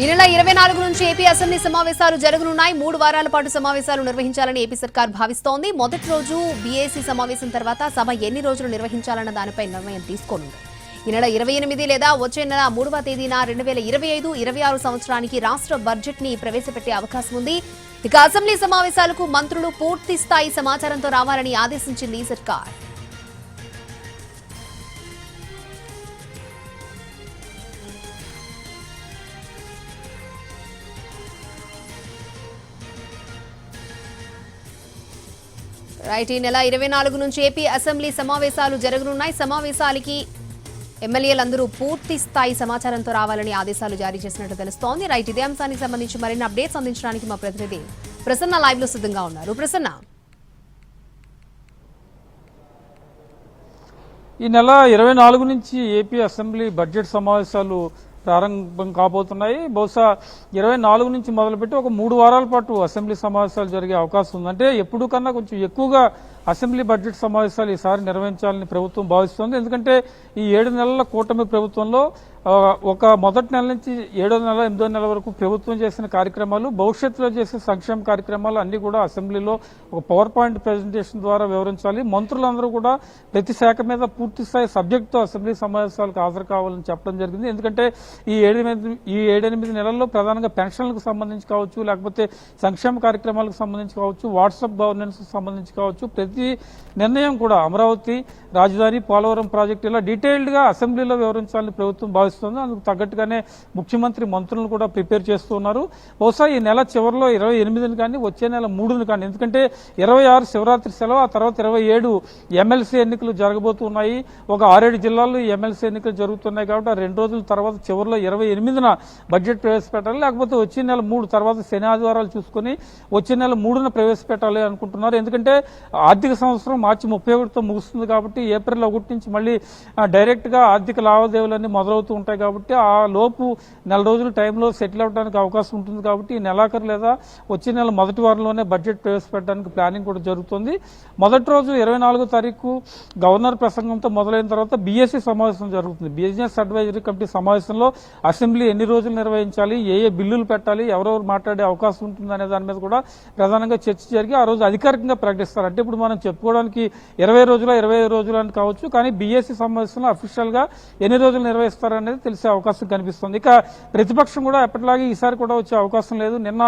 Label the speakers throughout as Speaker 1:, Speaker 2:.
Speaker 1: ఈ నెల 24 నుంచి ఏపీ అసెంబ్లీ సమావేశాలు జరగనున్నాయి. 3 వారాల పాటు సమావేశాలు నిర్వహించాలని ఏపీ సర్కార్ భావిస్తోంది. మొదటి రోజు బీఏసీ సమావేశం తర్వాత సభ ఎన్ని రోజులు నిర్వహించాలన్న దానిపై నిర్ణయం తీసుకోనుంది. ఈ నెల 28 లేదా వచ్చే నెల 3వ తేదీన 2025-26 సంవత్సరానికి రాష్ట్ర బడ్జెట్ ని ప్రవేశపెట్టే అవకాశం ఉంది. ఇక అసెంబ్లీ సమావేశాలకు మంత్రులు పూర్తి స్థాయి సమాచారంతో రావాలని ఆదేశించింది సర్కార్. రైట్, ఈ నెల 24 నుంచి ఏపీ అసెంబ్లీ సమావేశాలు జరగనున్నాయి. సమావేశాలకి ఎమ్మెల్యేలందరూ పూర్తి స్థాయి సమాచారంతో రావాలని ఆదేశాలు జారీ చేసినట్టు తెలుస్తోంది. రైట్, ఇదే అంశానికి సంబంధించి మరిన్ని అప్డేట్స్ అందించడానికి మా ప్రతినిధి ప్రసన్న లైవ్ లో సిద్ధంగా ఉన్నారు. ప్రసన్న,
Speaker 2: ఈ నెల 24 నుంచి ఏపీ అసెంబ్లీ బడ్జెట్ సమావేశాలు ప్రారంభం కాబోతున్నాయి. బహుశా 24 నుంచి మొదలుపెట్టి ఒక 3 వారాల పాటు అసెంబ్లీ సమావేశాలు జరిగే అవకాశం ఉంది. అంటే ఎప్పుడు కన్నా కొంచెం ఎక్కువగా అసెంబ్లీ బడ్జెట్ సమావేశాలు ఈసారి నిర్వహించాలని ప్రభుత్వం భావిస్తోంది. ఎందుకంటే ఈ 7 నెలల కూటమి ప్రభుత్వంలో ఒక మొదటి నెల నుంచి 7వ నెల 8వ నెల వరకు ప్రభుత్వం చేసిన కార్యక్రమాలు, భవిష్యత్తులో చేసే సంక్షేమ కార్యక్రమాలు అన్ని కూడా అసెంబ్లీలో ఒక పవర్ పాయింట్ ప్రెజెంటేషన్ ద్వారా వివరించాలి. మంత్రులందరూ కూడా ప్రతి శాఖ మీద పూర్తి స్థాయి సబ్జెక్టుతో అసెంబ్లీ సమావేశాలకు హాజరు కావాలని చెప్పడం జరిగింది. ఎందుకంటే ఈ 7-8 నెలల్లో ప్రధానంగా పెన్షన్లకు సంబంధించి కావచ్చు, లేకపోతే సంక్షేమ కార్యక్రమాలకు సంబంధించి కావచ్చు, వాట్సాప్ గవర్నెన్స్ సంబంధించి కావచ్చు, ప్రతి నిర్ణయం కూడా అమరావతి, రాజధాని, పోలవరం ప్రాజెక్టు ఇలా డీటెయిల్డ్ గా అసెంబ్లీలో వివరించాలని ప్రభుత్వం భావిస్తుంది. అందుకు తగ్గట్టుగానే ముఖ్యమంత్రి మంత్రులను కూడా ప్రిపేర్ చేస్తున్నారు. బహుశా ఈ నెల చివరిలో 28ని కానీ వచ్చే నెల 3ని కానీ, ఎందుకంటే 26 శివరాత్రి సెలవు, ఆ తర్వాత 27 ఎమ్మెల్సీ ఎన్నికలు జరగబోతున్నాయి. ఒక 6-7 జిల్లాల్లో ఎమ్మెల్సీ ఎన్నికలు జరుగుతున్నాయి కాబట్టి ఆ 2 రోజుల తర్వాత చివరిలో 28న బడ్జెట్ ప్రవేశపెట్టాలి. లేకపోతే వచ్చే నెల 3 తర్వాత శని ఆదివారాలు చూసుకుని వచ్చే నెల 3న ప్రవేశపెట్టాలి అనుకుంటున్నారు. ఎందుకంటే ఆర్థిక సంవత్సరం మార్చి 31తో ముగుస్తుంది కాబట్టి ఏప్రిల్ 1 నుంచి మళ్ళీ డైరెక్ట్ గా ఆర్థిక లావాదేవీలన్నీ మొదలవుతూ ఉంటాయి కాబట్టి ఆ లోపు నెల రోజుల టైంలో సెటిల్ అవడానికి అవకాశం ఉంటుంది. కాబట్టి ఈ నెలాఖరు లేదా వచ్చే నెల మొదటి వారంలోనే బడ్జెట్ ప్రవేశపెట్టడానికి ప్లానింగ్ కూడా జరుగుతుంది. మొదటి రోజు 24వ తారీఖు గవర్నర్ ప్రసంగంతో మొదలైన తర్వాత బీఎస్సీ సమావేశం జరుగుతుంది. బిజినెస్ అడ్వైజరీ కమిటీ సమావేశంలో అసెంబ్లీ ఎన్ని రోజులు నిర్వహించాలి, ఏ బిల్లులు పెట్టాలి, ఎవరెవరు మాట్లాడే అవకాశం ఉంటుంది అనే దాని మీద కూడా ప్రధానంగా చర్చ జరిగి ఆ రోజు అధికారికంగా ప్రకటిస్తారు. అంటే ఇప్పుడు మనం చెప్పుకోవడానికి 20 రోజుల 25 రోజులు అని కావచ్చు, కానీ బీఎస్సీ సమావేశంలో అఫీషియల్ గా ఎన్ని రోజులు నిర్వహిస్తారనేది తెలిసే అవకాశం కనిపిస్తుంది. ఇక ప్రతిపక్షం కూడా ఎప్పటిలాగే ఈసారి కూడా వచ్చే అవకాశం లేదు. నిన్న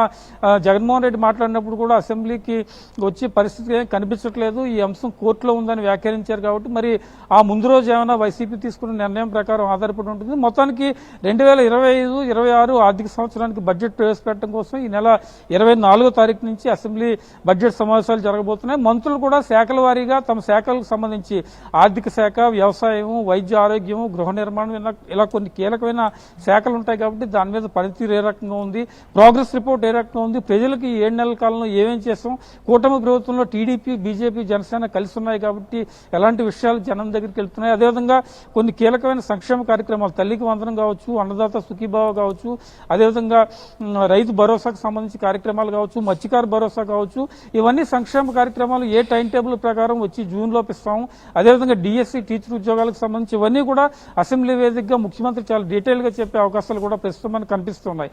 Speaker 2: జగన్మోహన్ రెడ్డి మాట్లాడినప్పుడు కూడా అసెంబ్లీకి వచ్చే పరిస్థితి ఏం కనిపించట్లేదు, ఈ అంశం కోర్టులో ఉందని వ్యాఖ్యానించారు. కాబట్టి మరి ఆ ముందు రోజు ఏమైనా వైసీపీ తీసుకున్న నిర్ణయం ప్రకారం ఆధారపడి ఉంటుంది. మొత్తానికి 2025-26 ఆర్థిక సంవత్సరానికి బడ్జెట్ ప్రవేశపెట్టడం కోసం ఈ నెల 24వ తారీఖు నుంచి అసెంబ్లీ బడ్జెట్ సమావేశాలు జరగబోతున్నాయి. మంత్రులు కూడా శాఖల వారీగా తమ శాఖలకు సంబంధించి ఆర్థిక శాఖ, వ్యవసాయం, వైద్య ఆరోగ్యం, గృహ నిర్మాణం ఇలా కొన్ని కీలకమైన శాఖలు ఉంటాయి. కాబట్టి దాని మీద పనితీరు ఏ రకంగా ఉంది, ప్రోగ్రెస్ రిపోర్ట్ ఏ రకంగా ఉంది, ప్రజలకు ఈ 7 నెలల కాలంలో ఏమేం చేస్తాం, కూటమి ప్రభుత్వంలో టీడీపీ, బీజేపీ, జనసేన కలిసి ఉన్నాయి కాబట్టి ఎలాంటి విషయాలు జనం దగ్గరికి వెళ్తున్నాయి, అదేవిధంగా కొన్ని కీలకమైన సంక్షేమ కార్యక్రమాలు, తల్లికి వందనం కావచ్చు, అన్నదాత సుఖీభావ కావచ్చు, అదేవిధంగా రైతు భరోసాకు సంబంధించి కార్యక్రమాలు కావచ్చు, మత్స్యకార భరోసా కావచ్చు, ఇవన్నీ సంక్షేమ కార్యక్రమాలు ఏ టైం టేబుల్ ప్రకారం వచ్చి జూన్ లోపు ఇస్తాము. అదేవిధంగా డిఎస్సీ టీచర్ ఉద్యోగాలకు సంబంధించి ఇవన్నీ కూడా అసెంబ్లీ వేదికగా ముఖ్యమంత్రి చాలా డీటెయిల్ గా చెప్పే అవకాశాలు కూడా ప్రస్తుతం మనకు కనిపిస్తున్నాయి.